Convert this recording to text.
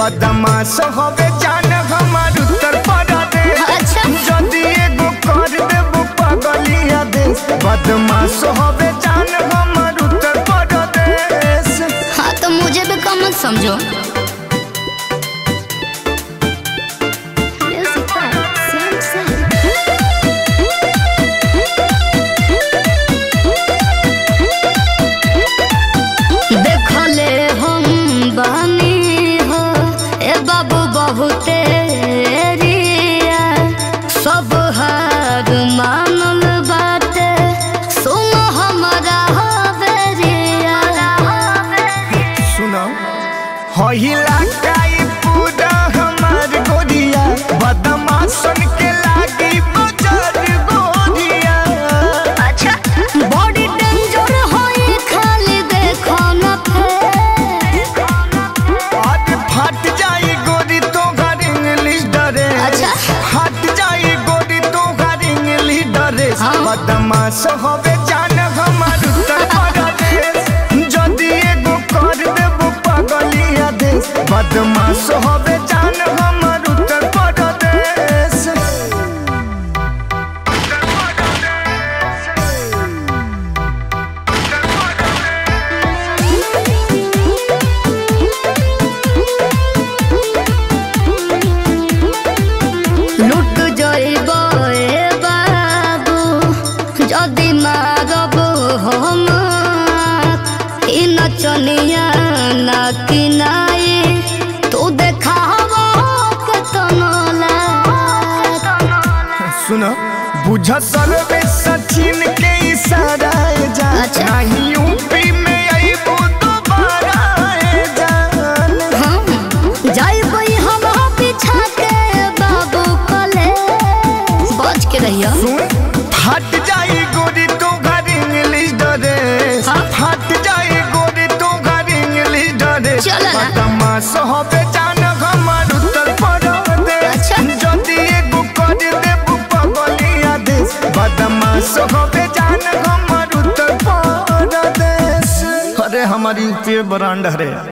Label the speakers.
Speaker 1: बदमाश होवे जान हमार उत्तर प्रदेश जदी एगो कर देबो पगलिया देश बदमाश होवे जान हमार उत्तर प्रदेश।
Speaker 2: हाँ तो मुझे भी कम मत समझो। सब हार मानल बाटे सुनो हमारा हवेरिया।
Speaker 1: सुनो होइला काई पूरा हमार गोरिया बदमाशन के लागी बजर गोरिया।
Speaker 2: अच्छा बॉडी डेंजर होई खाली देखो ना फेर
Speaker 1: आज फट जाई गोरी तो घर इंग्लिश डरे।
Speaker 2: अच्छा
Speaker 1: हट जाई गोरी तो घर इंग्लिश डरे। बदमाश होवे जान हमार उत्तर प्रदेश जदी एगो कर देबो पगलिया देश बदमाश होवे जान हमार उत्तर प्रदेश।
Speaker 2: लुट जाइबो ए बाबू जदी मारब हम ई नचनिया ना किनाई तू देखावो केतनो लाग।
Speaker 1: सुनो बुझ सर्वे सचिन के इशारा जा।
Speaker 2: अच्छा।
Speaker 1: नहीं यूपी में आईबो दोबारा जान।
Speaker 2: जाइबो हम पीछा के बाबू कले बच के रहियो।
Speaker 1: सुन फट जाई गोरी तो घर इंग्लिश डरे। फट जाई गोरी तो घर इंग्लिश डरे।
Speaker 2: चलो ना।
Speaker 1: बदमाश होवे जान हमार उत्तर प्रदेश जदी एगो कर देबो पगलिया देश बदमाश होवे जान हमार उत्तर प्रदेश। अरे हमारी यूपी ब्रांड है।